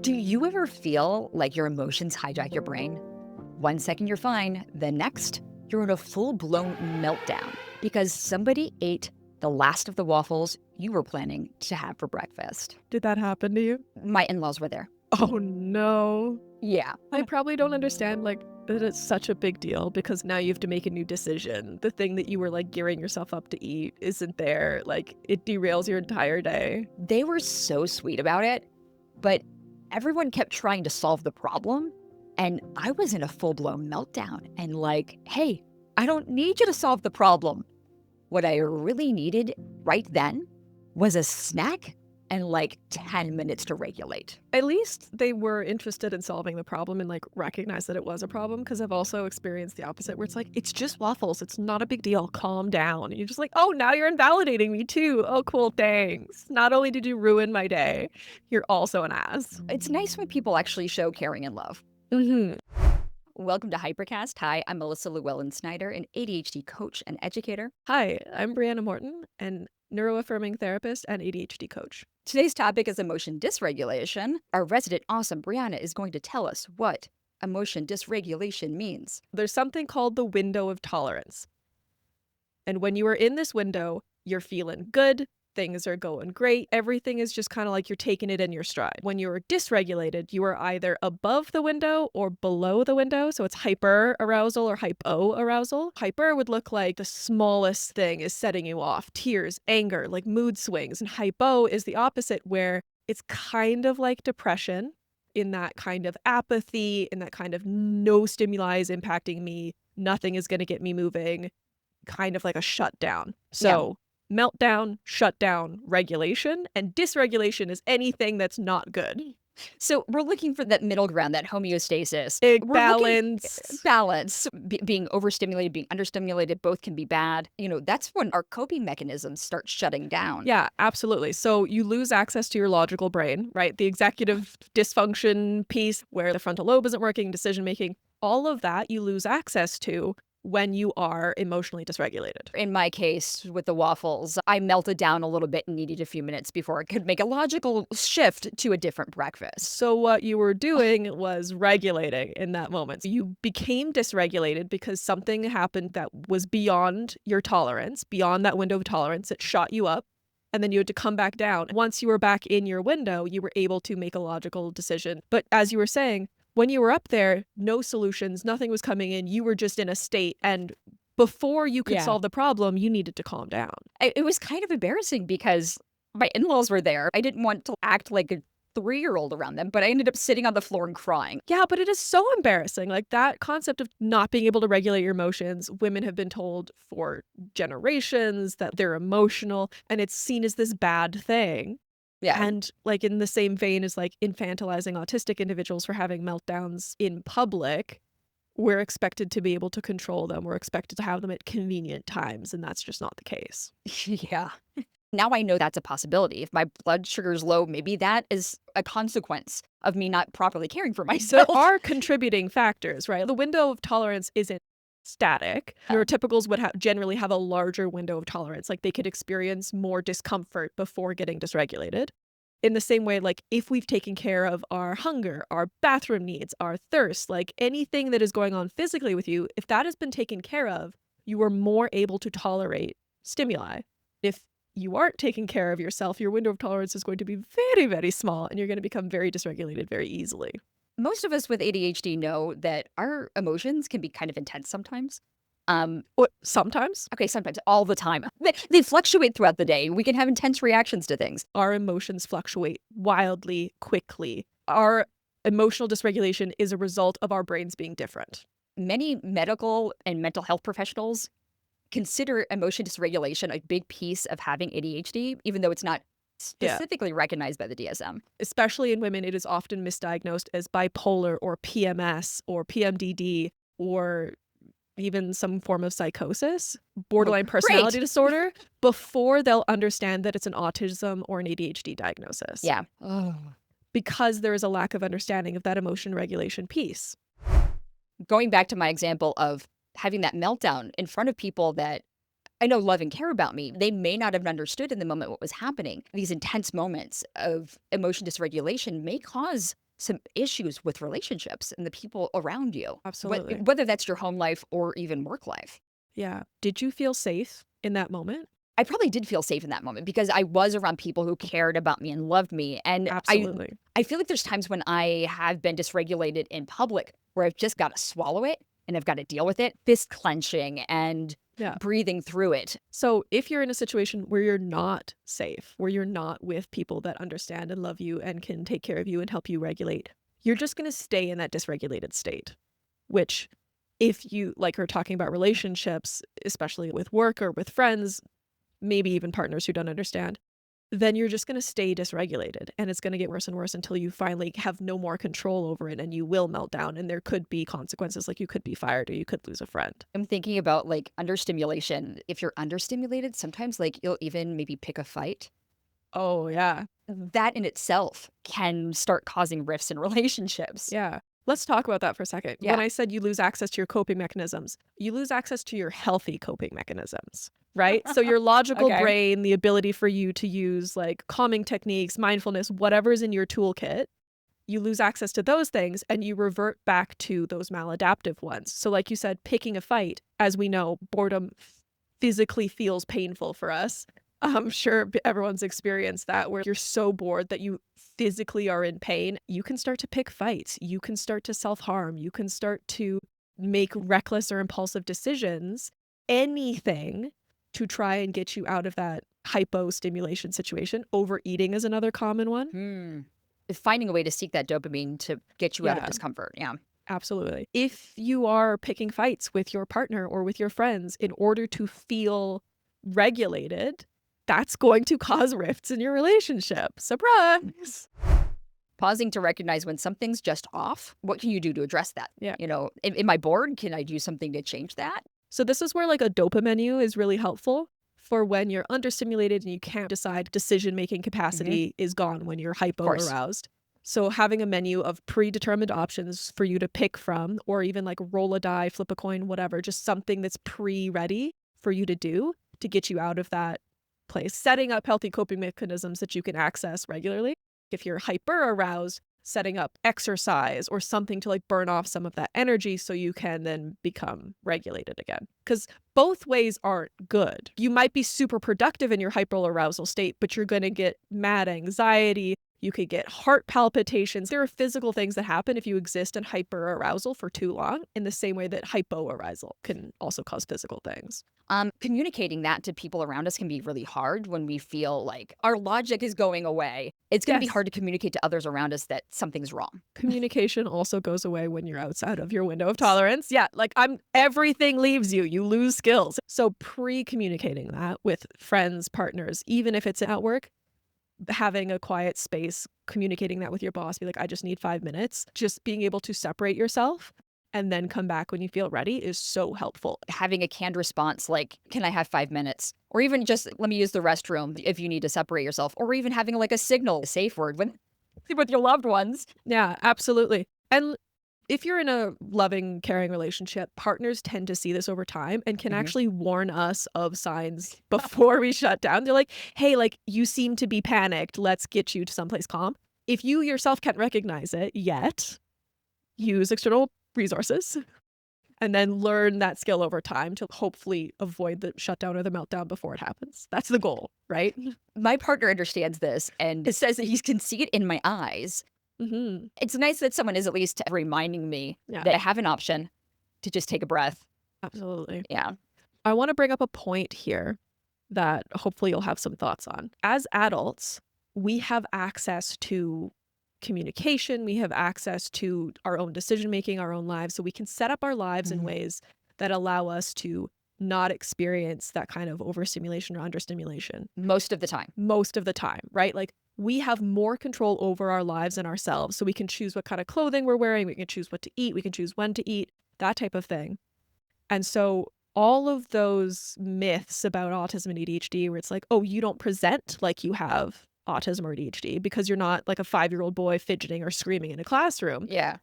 Do you ever feel like your emotions hijack your brain? One second you're fine, the next you're in a full-blown meltdown because somebody ate the last of the waffles you were planning to have for breakfast. Did that happen to you? My in-laws were there. Oh no. Yeah. I probably don't understand that it's such a big deal because now you have to make a new decision. The thing that you were gearing yourself up to eat isn't there. It derails your entire day. They were so sweet about it, but everyone kept trying to solve the problem. And I was in a full-blown meltdown and hey, I don't need you to solve the problem. What I really needed right then was a snack and 10 minutes to regulate. At least they were interested in solving the problem and recognize that it was a problem, because I've also experienced the opposite where it's just waffles. It's not a big deal. Calm down. And you're just oh, now you're invalidating me too. Oh, cool. Thanks. Not only did you ruin my day, you're also an ass. It's nice when people actually show caring and love. Welcome to Hypercast. Hi, I'm Melissa Llewellyn Snider, an ADHD coach and educator. Hi, I'm Brianna Morton, an neuroaffirming therapist and ADHD coach. Today's topic is emotion dysregulation. Our resident awesome Brianna is going to tell us what emotion dysregulation means. There's something called the window of tolerance. And when you are in this window, you're feeling good. Things are going great. Everything is just kind of you're taking it in your stride. When you're dysregulated, you are either above the window or below the window. So it's hyper arousal or hypo arousal. Hyper would look like the smallest thing is setting you off. Tears, anger, mood swings. And hypo is the opposite, where it's kind of like depression, in that kind of apathy, in that kind of no stimuli is impacting me. Nothing is going to get me moving. Kind of like a shutdown. So meltdown, shutdown, regulation, and dysregulation is anything that's not good. So we're looking for that middle ground, that homeostasis. Balance. Being overstimulated, being understimulated, both can be bad. That's when our coping mechanisms start shutting down. Yeah, absolutely. So you lose access to your logical brain, right? The executive dysfunction piece where the frontal lobe isn't working, decision making, all of that you lose access to when you are emotionally dysregulated. In my case, with the waffles, I melted down a little bit and needed a few minutes before I could make a logical shift to a different breakfast. So what you were doing was regulating in that moment. You became dysregulated because something happened that was beyond your tolerance, beyond that window of tolerance. It shot you up, and then you had to come back down. Once you were back in your window, you were able to make a logical decision. But as you were saying, when you were up there, no solutions, nothing was coming in. You were just in a state. And before you could solve the problem, you needed to calm down. It was kind of embarrassing because my in-laws were there. I didn't want to act like a 3-year-old around them, but I ended up sitting on the floor and crying. Yeah, but it is so embarrassing. That concept of not being able to regulate your emotions, women have been told for generations that they're emotional, and it's seen as this bad thing. Yeah. And in the same vein as infantilizing autistic individuals for having meltdowns in public, we're expected to be able to control them. We're expected to have them at convenient times, and that's just not the case. Yeah. Now I know that's a possibility. If my blood sugar is low, maybe that is a consequence of me not properly caring for myself. There are contributing factors, right? The window of tolerance isn't static. Neurotypicals would generally have a larger window of tolerance. They could experience more discomfort before getting dysregulated. In the same way, if we've taken care of our hunger, our bathroom needs, our thirst, anything that is going on physically with you, if that has been taken care of, you are more able to tolerate stimuli. If you aren't taking care of yourself, your window of tolerance is going to be very, very small, and you're going to become very dysregulated very easily. Most of us with ADHD know that our emotions can be kind of intense sometimes. Sometimes? Okay, sometimes. All the time. They fluctuate throughout the day. We can have intense reactions to things. Our emotions fluctuate wildly, quickly. Our emotional dysregulation is a result of our brains being different. Many medical and mental health professionals consider emotion dysregulation a big piece of having ADHD, even though it's not specifically recognized by the DSM. Especially in women, it is often misdiagnosed as bipolar or PMS or PMDD or even some form of psychosis, borderline personality disorder, before they'll understand that it's an autism or an ADHD diagnosis. Yeah. Because there is a lack of understanding of that emotion regulation piece. Going back to my example of having that meltdown in front of people that I know love and care about me, they may not have understood in the moment what was happening. These intense moments of emotion dysregulation may cause some issues with relationships and the people around you. Absolutely. Whether that's your home life or even work life. Yeah. Did you feel safe in that moment? I probably did feel safe in that moment because I was around people who cared about me and loved me. And Absolutely. I feel like there's times when I have been dysregulated in public where I've just got to swallow it and I've got to deal with it, fist clenching and Yeah. breathing through it. So if you're in a situation where you're not safe, where you're not with people that understand and love you and can take care of you and help you regulate, you're just going to stay in that dysregulated state, which if you like are talking about relationships, especially with work or with friends, maybe even partners who don't understand, then you're just going to stay dysregulated and it's going to get worse and worse until you finally have no more control over it and you will melt down and there could be consequences like you could be fired or you could lose a friend. I'm thinking about like understimulation. If you're understimulated, sometimes like you'll even maybe pick a fight. Oh, yeah. That in itself can start causing rifts in relationships. Yeah. Let's talk about that for a second. Yeah. When I said you lose access to your coping mechanisms, you lose access to your healthy coping mechanisms, right? So your logical Okay. brain, the ability for you to use like calming techniques, mindfulness, whatever's in your toolkit, you lose access to those things and you revert back to those maladaptive ones. So like you said, picking a fight, as we know, boredom physically feels painful for us. I'm sure everyone's experienced that where you're so bored that you physically are in pain. You can start to pick fights. You can start to self-harm. You can start to make reckless or impulsive decisions, anything to try and get you out of that hypo-stimulation situation. Overeating is another common one. Finding a way to seek that dopamine to get you out of Yeah. discomfort. Yeah. Absolutely. If you are picking fights with your partner or with your friends in order to feel regulated, that's going to cause rifts in your relationship. Surprise! Pausing to recognize when something's just off. What can you do to address that? Yeah. You know, am I bored? Can I do something to change that? So this is where like a dopa menu is really helpful for when you're understimulated and you can't decide. Decision-making capacity is gone when you're hypo-aroused. So having a menu of predetermined options for you to pick from, or even like roll a die, flip a coin, whatever, just something that's pre-ready for you to do to get you out of that place. Setting up healthy coping mechanisms that you can access regularly. If you're hyper-aroused, setting up exercise or something to like burn off some of that energy so you can then become regulated again. Because both ways aren't good. You might be super productive in your hyper-arousal state, but you're going to get mad anxiety. You could get heart palpitations. There are physical things that happen if you exist in hyper-arousal for too long, in the same way that hypo-arousal can also cause physical things. Communicating that to people around us can be really hard when we feel like our logic is going away. It's going to be hard to communicate to others around us that something's wrong. Communication also goes away when you're outside of your window of tolerance. Yeah, like everything leaves you. You lose skills. So pre-communicating that with friends, partners, even if it's at work, having a quiet space, communicating that with your boss, be like, I just need 5 minutes. Just being able to separate yourself and then come back when you feel ready is so helpful. Having a canned response like, can I have 5 minutes? Or even just, let me use the restroom if you need to separate yourself. Or even having like a signal, a safe word with your loved ones. Yeah, absolutely. And if you're in a loving, caring relationship, partners tend to see this over time and can actually warn us of signs before we shut down. They're like, hey, like you seem to be panicked. Let's get you to someplace calm. If you yourself can't recognize it yet, use external resources and then learn that skill over time to hopefully avoid the shutdown or the meltdown before it happens. That's the goal, right? My partner understands this and says that he can see it in my eyes. It's nice that someone is at least reminding me that I have an option to just take a breath. Absolutely. Yeah. I want to bring up a point here that hopefully you'll have some thoughts on. As adults, we have access to communication. We have access to our own decision-making, our own lives. So we can set up our lives in ways that allow us to not experience that kind of overstimulation or understimulation. Most of the time. Most of the time, right? Like we have more control over our lives and ourselves. So we can choose what kind of clothing we're wearing. We can choose what to eat. We can choose when to eat, that type of thing. And so all of those myths about autism and ADHD where it's like, oh, you don't present like you have autism or ADHD because you're not like a 5-year-old boy fidgeting or screaming in a classroom. Yeah.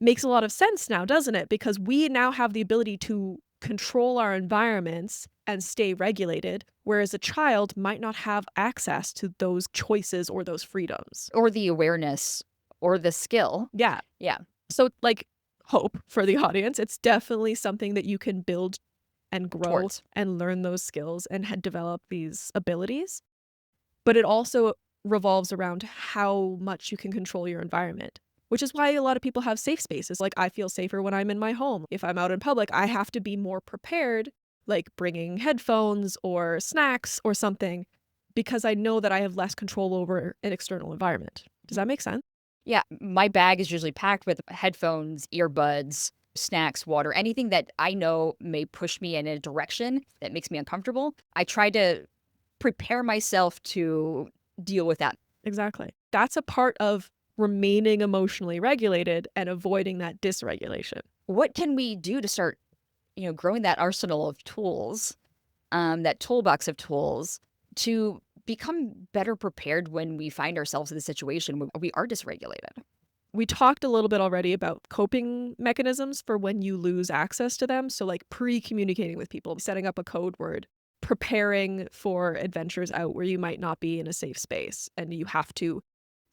Makes a lot of sense now, doesn't it? Because we now have the ability to control our environments and stay regulated, whereas a child might not have access to those choices or those freedoms. Or the awareness or the skill. Yeah. Yeah. So like hope for the audience, it's definitely something that you can build and grow Towards. and learn those skills and develop these abilities. But it also revolves around how much you can control your environment, which is why a lot of people have safe spaces. Like I feel safer when I'm in my home. If I'm out in public, I have to be more prepared, like bringing headphones or snacks or something, because I know that I have less control over an external environment. Does that make sense? Yeah, my bag is usually packed with headphones, earbuds, snacks, water, anything that I know may push me in a direction that makes me uncomfortable. I try to prepare myself to deal with that. Exactly. That's a part of remaining emotionally regulated and avoiding that dysregulation. What can we do to start, growing that arsenal of tools, that toolbox of tools to become better prepared when we find ourselves in a situation where we are dysregulated? We talked a little bit already about coping mechanisms for when you lose access to them. So like pre-communicating with people, setting up a code word, preparing for adventures out where you might not be in a safe space and you have to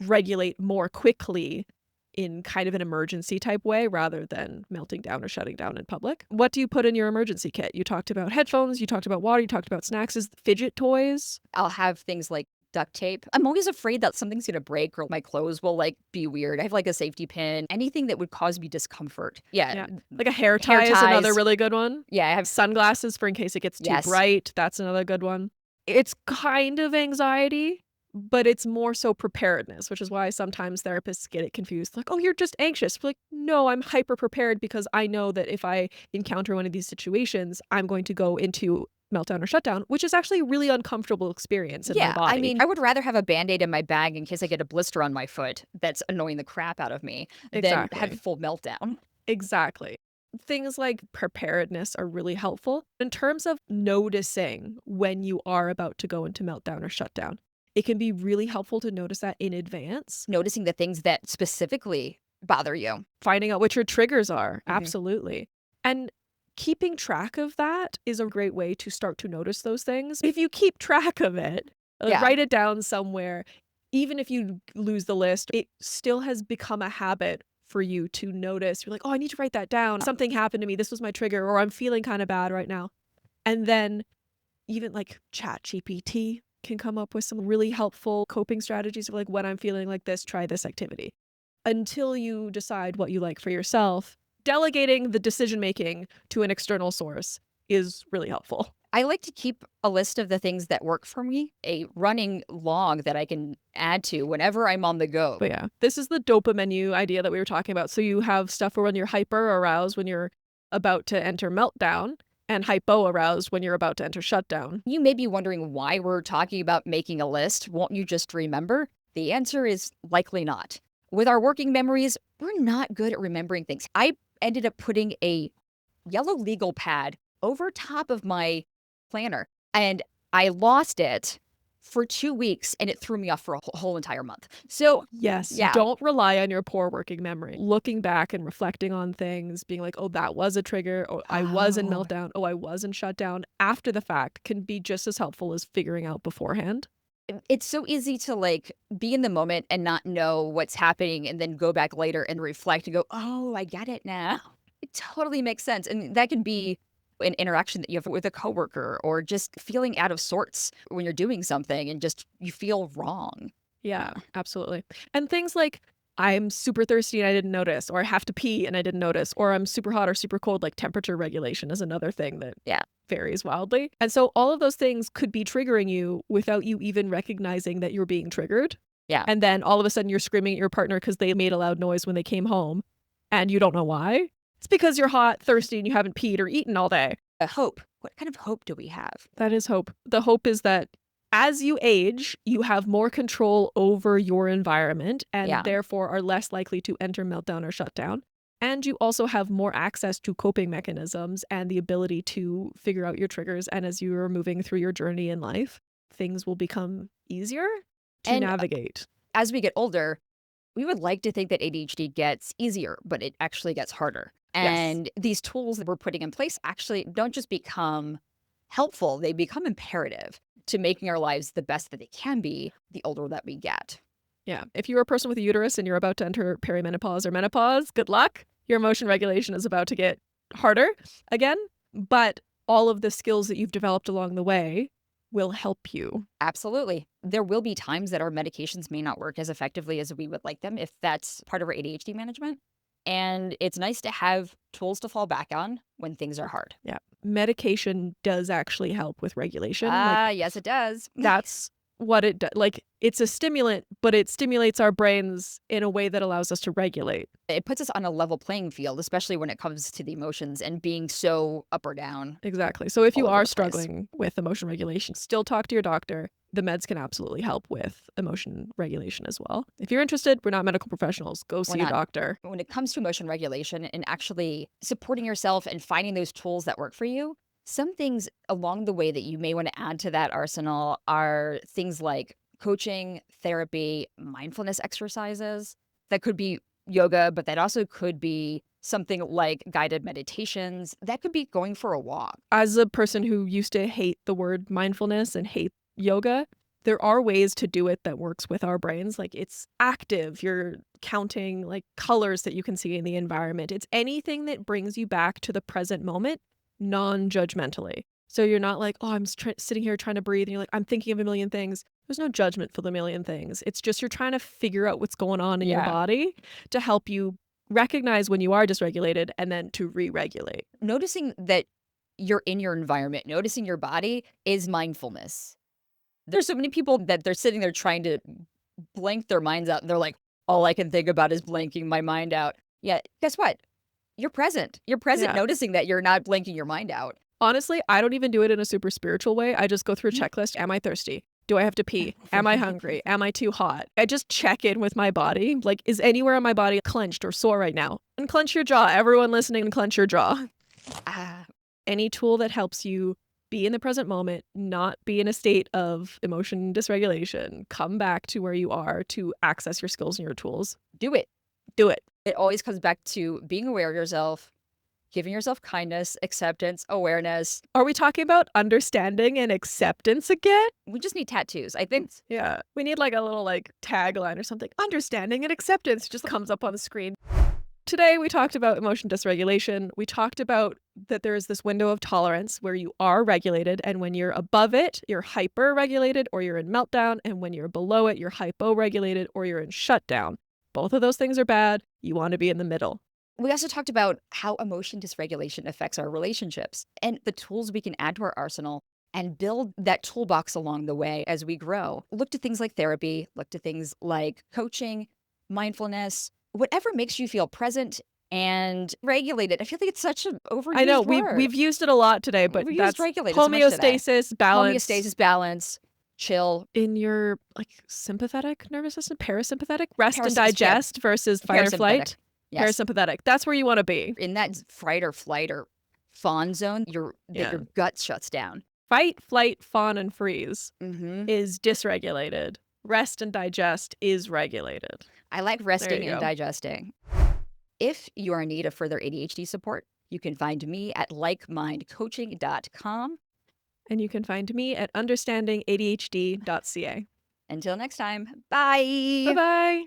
regulate more quickly in kind of an emergency type way rather than melting down or shutting down in public. What do you put in your emergency kit? You talked about headphones, you talked about water, you talked about snacks, fidget toys. I'll have things like duct tape. I'm always afraid that something's gonna break or my clothes will be weird. I have a safety pin, anything that would cause me discomfort. Yeah. Like a hair tie is another ties. really good one. Yeah, I have Sunglasses for in case it gets too Yes. bright. That's another good one. It's kind of anxiety, but it's more so preparedness, which is why sometimes therapists get it confused. Like, oh, you're just anxious. We're like, no, I'm hyper prepared because I know that if I encounter one of these situations, I'm going to go into meltdown or shutdown, which is actually a really uncomfortable experience in my body. I mean, I would rather have a Band-Aid in my bag in case I get a blister on my foot that's annoying the crap out of me than have a full meltdown. Exactly. Things like preparedness are really helpful. In terms of noticing when you are about to go into meltdown or shutdown, it can be really helpful to notice that in advance. Noticing the things that specifically bother you. Finding out what your triggers are. Absolutely. And keeping track of that is a great way to start to notice those things. If you keep track of it, write it down somewhere. Even if you lose the list, it still has become a habit for you to notice. You're like, oh, I need to write that down. Something happened to me. This was my trigger, or I'm feeling kind of bad right now. And then even like ChatGPT can come up with some really helpful coping strategies of like, when I'm feeling like this, try this activity. Until you decide what you like for yourself, delegating the decision-making to an external source is really helpful. I like to keep a list of the things that work for me, a running log that I can add to whenever I'm on the go. But yeah, this is the DOPA menu idea that we were talking about. So you have stuff for when you're hyper aroused, when you're about to enter meltdown, and hypo aroused when you're about to enter shutdown. You may be wondering why we're talking about making a list. Won't you just remember? The answer is likely not. With our working memories, we're not good at remembering things. I ended up putting a yellow legal pad over top of my planner, and I lost it for 2 weeks, and it threw me off for a whole entire month. So yes, don't rely on your poor working memory. Looking back and reflecting on things, being like, oh, that was a trigger, or I was in meltdown, oh, I was in shutdown after the fact can be just as helpful as figuring out beforehand. It's so easy to be in the moment and not know what's happening and then go back later and reflect and go, oh, I get it now. It totally makes sense. And that can be an interaction that you have with a coworker or just feeling out of sorts when you're doing something and just you feel wrong. Yeah, absolutely. And things like I'm super thirsty and I didn't notice, or I have to pee and I didn't notice, or I'm super hot or super cold, like temperature regulation is another thing that varies wildly. And so all of those things could be triggering you without you even recognizing that you're being triggered. Yeah. And then all of a sudden you're screaming at your partner because they made a loud noise when they came home and you don't know why. It's because you're hot, thirsty, and you haven't peed or eaten all day. Hope. What kind of hope do we have? That is hope. The hope is that as you age, you have more control over your environment and therefore are less likely to enter meltdown or shutdown. And you also have more access to coping mechanisms and the ability to figure out your triggers. And as you are moving through your journey in life, things will become easier to navigate. As we get older, we would like to think that ADHD gets easier, but it actually gets harder. And these tools that we're putting in place actually don't just become helpful, they become imperative to making our lives the best that they can be the older that we get. Yeah. If you're a person with a uterus and you're about to enter perimenopause or menopause, good luck. Your emotion regulation is about to get harder again. But all of the skills that you've developed along the way will help you. Absolutely. There will be times that our medications may not work as effectively as we would like them if that's part of our ADHD management. And it's nice to have tools to fall back on when things are hard. Yeah. Medication does actually help with regulation. Yes, it does. That's what it does. Like, it's a stimulant, but it stimulates our brains in a way that allows us to regulate. It puts us on a level playing field, especially when it comes to the emotions and being so up or down. Exactly. So if you all over are the place. struggling with emotion regulation, still talk to your doctor. The meds can absolutely help with emotion regulation as well. If you're interested, we're not medical professionals. Go see a doctor. When it comes to emotion regulation and actually supporting yourself and finding those tools that work for you, some things along the way that you may want to add to that arsenal are things like coaching, therapy, mindfulness exercises. That could be yoga, but that also could be something like guided meditations. That could be going for a walk. As a person who used to hate the word mindfulness and hate yoga, there are ways to do it that works with our brains. Like, it's active. You're counting like colors that you can see in the environment. It's anything that brings you back to the present moment non-judgmentally. So you're not like, oh, I'm sitting here trying to breathe. And you're like, I'm thinking of a million things. There's no judgment for the million things. It's just you're trying to figure out what's going on in your body to help you recognize when you are dysregulated and then to re-regulate. Noticing that you're in your environment, noticing your body is mindfulness. There's so many people that they're sitting there trying to blank their minds out. And they're like, all I can think about is blanking my mind out. Yeah, guess what? You're present. You're present noticing that you're not blanking your mind out. Honestly, I don't even do it in a super spiritual way. I just go through a checklist. Am I thirsty? Do I have to pee? Am I hungry? Am I too hot? I just check in with my body. Like, is anywhere on my body clenched or sore right now? And clench your jaw. Everyone listening, clench your jaw. Any tool that helps you be in the present moment, not be in a state of emotion dysregulation, come back to where you are to access your skills and your tools. Do it. Do it. It always comes back to being aware of yourself, giving yourself kindness, acceptance, awareness. Are we talking about understanding and acceptance again? We just need tattoos, I think. Yeah. We need like a little like tagline or something. Understanding and acceptance just comes up on the screen. Today, we talked about emotion dysregulation. We talked about that there is this window of tolerance where you are regulated, and when you're above it, you're hyper-regulated or you're in meltdown, and when you're below it, you're hypo-regulated or you're in shutdown. Both of those things are bad. You want to be in the middle. We also talked about how emotion dysregulation affects our relationships and the tools we can add to our arsenal and build that toolbox along the way as we grow. Look to things like therapy, look to things like coaching, mindfulness, whatever makes you feel present and regulated. I feel like it's such an overused word. I know, we've used it a lot today, but that's homeostasis, balance. Homeostasis, balance, chill. In your like sympathetic nervous system, parasympathetic, rest and digest versus fight or flight. Yes. Parasympathetic. That's where you want to be. In that fight or flight or fawn zone, your gut shuts down. Fight, flight, fawn, and freeze is dysregulated. Rest and digest is regulated. I like resting and digesting. If you are in need of further ADHD support, you can find me at likemindcoaching.com. And you can find me at understandingadhd.ca. Until next time, bye. Bye-bye.